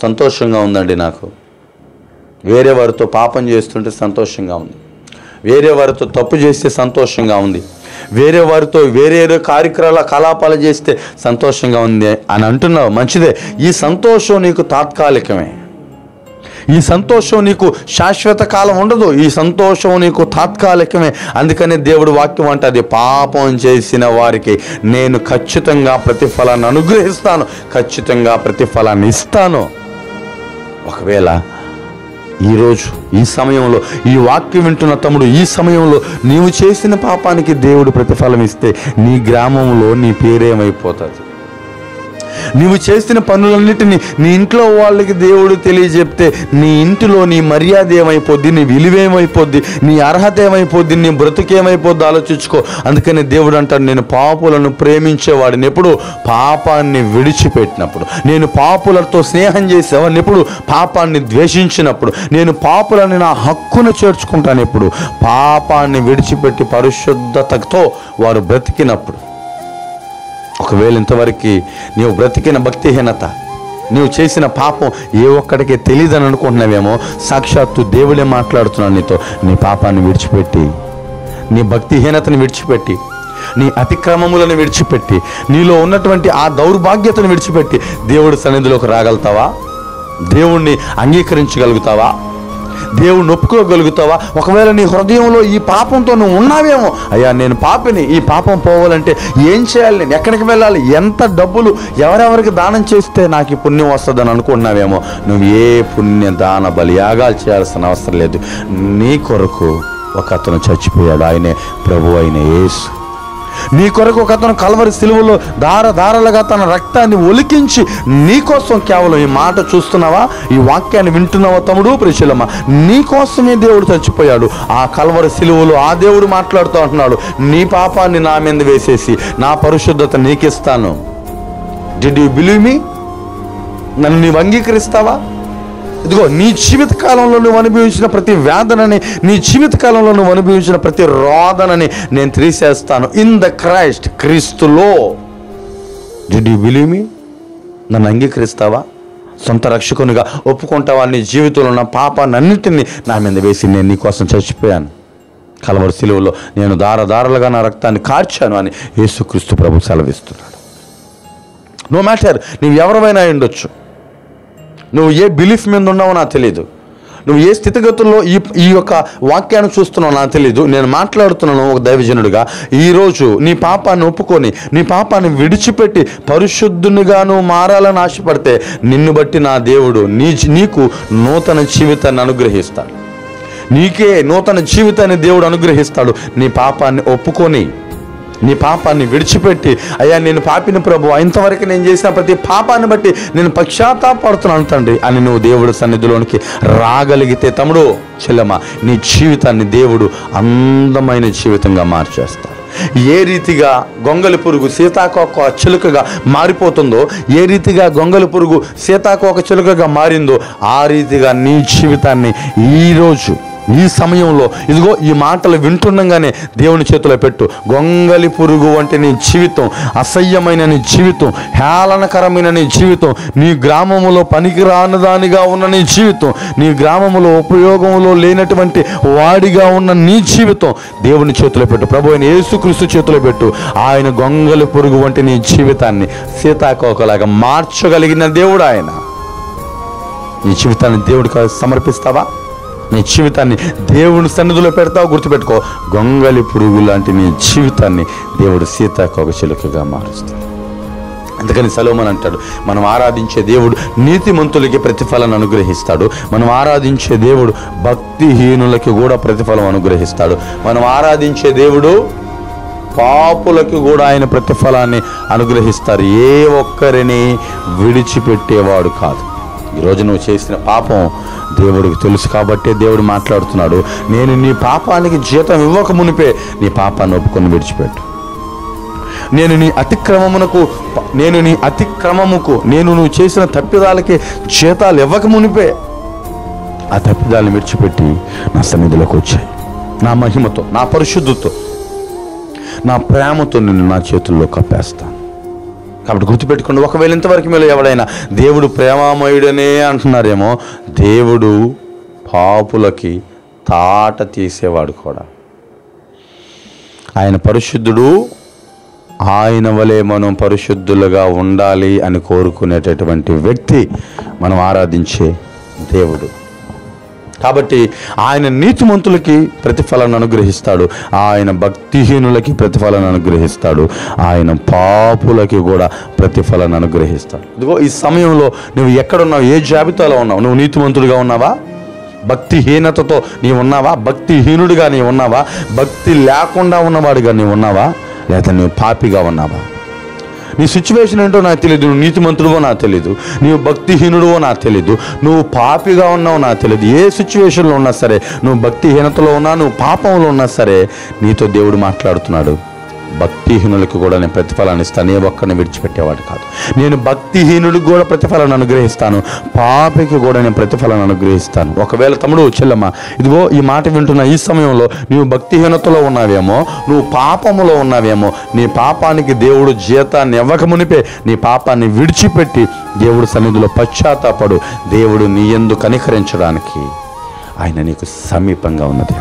సంతోషంగా ఉందండి. నాకు వేరే వారితో పాపం చేస్తుంటే సంతోషంగా ఉంది, వేరే వారితో తప్పు చేస్తే సంతోషంగా ఉంది, వేరే వారితో వేరే కలాపాలు చేస్తే సంతోషంగా ఉంది అని అంటున్నావు. మంచిదే. ఈ సంతోషం నీకు తాత్కాలికమే. ఈ సంతోషం నీకు శాశ్వత కాలం ఉండదు. ఈ సంతోషం నీకు తాత్కాలికమే. అందుకనే దేవుడు వాక్యం అంటది, పాపం చేసిన వారికి నేను ఖచ్చితంగా ప్రతిఫలాన్ని అనుగ్రహిస్తాను, ఖచ్చితంగా ప్రతిఫలాన్ని ఇస్తాను. ఒకవేళ ఈరోజు ఈ సమయంలో ఈ వాక్యం వింటున్న తమ్ముడు, ఈ సమయంలో నీవు చేసిన పాపానికి దేవుడు ప్రతిఫలం ఇస్తే నీ గ్రామంలో నీ పేరేమైపోతుంది? నీవు చేసిన పనులన్నిటినీ నీ ఇంట్లో వాళ్ళకి దేవుడు తెలియజెప్తే నీ ఇంటిలో నీ మర్యాద ఏమైపోద్ది, నీ విలువేమైపోద్ది, నీ అర్హత ఏమైపోద్ది, నీ బ్రతుకేమైపోద్ది ఆలోచించుకో. అందుకని దేవుడు అంటాడు, నేను పాపులను ప్రేమించేవాడిని ఎప్పుడు? పాపాన్ని విడిచిపెట్టినప్పుడు. నేను పాపులతో స్నేహం చేసేవాడిని ఎప్పుడు? పాపాన్ని ద్వేషించినప్పుడు. నేను పాపులని నా హక్కును చేర్చుకుంటాను ఎప్పుడు? పాపాన్ని విడిచిపెట్టి పరిశుద్ధతతో వారు బ్రతికినప్పుడు. ఒకవేళ ఇంతవరకు నీవు బ్రతికిన భక్తిహీనత, నీవు చేసిన పాపం ఏ ఒక్కడికే తెలియదని అనుకుంటున్నావేమో, సాక్షాత్తు దేవుడే మాట్లాడుతున్నాను నీతో. నీ పాపాన్ని విడిచిపెట్టి, నీ భక్తిహీనతను విడిచిపెట్టి, నీ అతిక్రమములను విడిచిపెట్టి, నీలో ఉన్నటువంటి ఆ దౌర్భాగ్యతను విడిచిపెట్టి దేవుడి సన్నిధిలోకి రాగలుగుతావా? దేవుణ్ణి అంగీకరించగలుగుతావా? దేవుణ్ణి ఒప్పుకోగలుగుతావా? ఒకవేళ నీ హృదయంలో ఈ పాపంతో నువ్వు ఉన్నావేమో, అయ్యా నేను పాపిని, ఈ పాపం పోవాలంటే ఏం చేయాలి, నేను ఎక్కడికి వెళ్ళాలి, ఎంత డబ్బులు ఎవరెవరికి దానం చేస్తే నాకు ఈ పుణ్యం వస్తుందని అనుకుంటున్నావేమో, నువ్వు ఏ పుణ్య దాన బలియాగాలు చేయాల్సిన అవసరం లేదు. నీ కొరకు ఒక అతను చచ్చిపోయాడు, ఆయనే ప్రభు అయిన యేసు. నీ కొరకు ఒక అతను కల్వరి సిలువలో ధారలుగా తన రక్తాన్ని ఒలికించి నీకోసం, కేవలం ఈ మాట చూస్తున్నావా, ఈ వాక్యాన్ని వింటున్నావా తమ్ముడు, ప్రియశీలమ్మ, నీకోసమే దేవుడు చచ్చిపోయాడు. ఆ కల్వరి సిలువలో ఆ దేవుడు మాట్లాడుతూ అంటున్నాడు, నీ పాపాన్ని నా మీద వేసేసి నా పరిశుద్ధత నీకిస్తాను. Did you believe me? నన్ను నీవు అంగీకరిస్తావా? ఇదిగో నీ జీవిత కాలంలో నువ్వు అనుభవించిన ప్రతి వేదనని, నీ జీవిత కాలంలో నువ్వు అనుభవించిన ప్రతి రోదనని నేను తీసేస్తాను. ఇన్ ద క్రైస్ట్, క్రీస్తులో. Did you believe me? నన్ను అంగీకరిస్తావా? సొంత రక్షకునిగా ఒప్పుకుంటావా? నీ జీవితంలో ఉన్న పాపాన్ని అన్నింటినీ నా మీద వేసి నేను నీ కోసం చచ్చిపోయాను, కల్వరి సిలువలో నేను ధారలుగా నా రక్తాన్ని కార్చాను అని యేసుక్రీస్తు ప్రభు సెలవిస్తున్నాడు. నో మ్యాటర్ నువ్వు ఎవరైనా ఉండొచ్చు, నువ్వు ఏ బిలీఫ్ మీద ఉన్నావో నాకు తెలియదు, నువ్వు ఏ స్థితిగతుల్లో ఈ యొక్క వాక్యాన్ని చూస్తున్నావు నాకు తెలియదు. నేను మాట్లాడుతున్నాను ఒక దైవజనుడిగా. ఈరోజు నీ పాపాన్ని ఒప్పుకొని, నీ పాపాన్ని విడిచిపెట్టి పరిశుద్ధునిగా నువ్వు మారాలని ఆశపడితే నిన్ను బట్టి నా దేవుడు నీకు నూతన జీవితాన్ని అనుగ్రహిస్తాడు. నీకే నూతన జీవితాన్ని దేవుడు అనుగ్రహిస్తాడు. నీ పాపాన్ని ఒప్పుకొని, నీ పాపాన్ని విడిచిపెట్టి, అయ్యా నేను పాపిని ప్రభు, ఇంతవరకు నేను చేసిన ప్రతి పాపాన్ని బట్టి నేను పశ్చాత్తాపడుతున్నాను తండ్రి అని నువ్వు దేవుడి సన్నిధిలోనికి రాగలిగితే తమ్ముడు, చెల్లెమ్మ, నీ జీవితాన్ని దేవుడు అందమైన జీవితంగా మార్చేస్తాడు. ఏ రీతిగా గొంగలి పురుగు సీతాకోక చిలుకగా మారిపోతుందో, ఏ రీతిగా గొంగలి పురుగు సీతాకోక చిలుకగా మారిందో, ఆ రీతిగా నీ జీవితాన్ని ఈరోజు ఈ సమయంలో ఇదిగో ఈ మాటలు వింటుండగానే దేవుని చేతిలో పెట్టు. గొంగలి పురుగు వంటి నీ జీవితం, అసహ్యమైన నీ జీవితం, హేళనకరమైన నీ జీవితం, నీ గ్రామంలో పనికిరానిదానిగా ఉన్న నీ జీవితం, నీ గ్రామంలో ఉపయోగంలో లేనటువంటి వాడిగా ఉన్న నీ జీవితం దేవుని చేతిలో పెట్టు. ప్రభు అయిన యేసుక్రీస్తు చేతిలో పెట్టు. ఆయన గొంగలి పురుగు వంటి నీ జీవితాన్ని సీతాకోకలాగా మార్చగలిగిన దేవుడు ఆయన. నీ జీవితాన్ని దేవుడికి సమర్పిస్తావా? నీ జీవితాన్ని దేవుని సన్నిధిలో పెడతావు? గుర్తుపెట్టుకో, గొంగలి పురుగు లాంటి నీ జీవితాన్ని దేవుడు సీతాకోక చిలుకగా మారుస్తాడు. అందుకని సొలొమోను అంటాడు, మనం ఆరాధించే దేవుడు నీతిమంతులకి ప్రతిఫలం అనుగ్రహిస్తాడు. మనం ఆరాధించే దేవుడు భక్తిహీనులకి కూడా ప్రతిఫలం అనుగ్రహిస్తాడు. మనం ఆరాధించే దేవుడు పాపులకు కూడా ఆయన ప్రతిఫలాన్ని అనుగ్రహిస్తారు. ఏ ఒక్కరిని విడిచిపెట్టేవాడు కాదు. ఈరోజు నువ్వు చేసిన పాపం దేవుడికి తెలుసు కాబట్టి దేవుడు మాట్లాడుతున్నాడు, నేను నీ పాపానికి జీతం ఇవ్వక మునిపే నీ పాపాన్ని ఒప్పుకొని విడిచిపెట్టు. నేను నీ అతిక్రమముకు నువ్వు చేసిన తప్పిదాలకి జీతాలు ఇవ్వక మునిపే ఆ తప్పిదాలను విడిచిపెట్టి నా సన్నిధిలోకి వచ్చాయి. నా మహిమతో, నా పరిశుద్ధతో, నా ప్రేమతో నిన్ను నా చేతుల్లో కప్పేస్తాను. కాబట్టి గుర్తుపెట్టుకోండి. ఒకవేళ ఇంతవరకు మీరు ఎవడైనా దేవుడు ప్రేమామయుడనే అంటున్నారేమో, దేవుడు పాపులకి తాట తీసేవాడు కూడా. ఆయన పరిశుద్ధుడు, ఆయన వలె మనం పరిశుద్ధులుగా ఉండాలి అని కోరుకునేటటువంటి వ్యక్తి మనం ఆరాధించే దేవుడు. కాబట్టి ఆయన నీతిమంతులకి ప్రతిఫలాన్ని అనుగ్రహిస్తాడు, ఆయన భక్తిహీనులకి ప్రతిఫలాన్ని అనుగ్రహిస్తాడు, ఆయన పాపులకి కూడా ప్రతిఫలాన్ని అనుగ్రహిస్తాడు. ఇదిగో ఈ సమయంలో నువ్వు ఎక్కడున్నావు? ఏ జాబితాలో ఉన్నావు? నువ్వు నీతిమంతుడిగా ఉన్నావా? భక్తిహీనతతో నీవు ఉన్నావా? భక్తిహీనుడిగా నీవు ఉన్నావా? భక్తి లేకుండా ఉన్నవాడిగా నీవు ఉన్నావా? లేదా నువ్వు పాపిగా ఉన్నావా? నీ సిచ్యువేషన్ ఏంటో నాకు తెలియదు. నువ్వు నీతిమంతుడువో నాకు తెలియదు, నీవు భక్తిహీనుడువో నాకు తెలియదు, నువ్వు పాపిగా ఉన్నావో నాకు తెలియదు. ఏ సిచ్యువేషన్లో ఉన్నా సరే, నువ్వు భక్తిహీనతలో ఉన్నా, నువ్వు పాపంలో ఉన్నా సరే, నీతో దేవుడు మాట్లాడుతున్నాడు. భక్తిహీనులకు కూడా నేను ప్రతిఫలాన్ని ఇస్తాను, ఏ ఒక్కరిని విడిచిపెట్టేవాడు కాదు. నేను భక్తిహీనుడికి కూడా ప్రతిఫలాన్ని అనుగ్రహిస్తాను, పాపికి కూడా నేను ప్రతిఫలాన్ని అనుగ్రహిస్తాను. ఒకవేళ తమ్ముడు, చెల్లెమ్మ, ఇదిగో ఈ మాట వింటున్న ఈ సమయంలో నువ్వు భక్తిహీనతలో ఉన్నావేమో, నువ్వు పాపములో ఉన్నావేమో, నీ పాపానికి దేవుడు జీతాన్ని ఇవ్వకమునిపే నీ పాపాన్ని విడిచిపెట్టి దేవుడు సన్నిధిలో పశ్చాత్తాపడు. దేవుడు నీ యందు కనికరించడానికి ఆయన నీకు సమీపంగా ఉన్నది.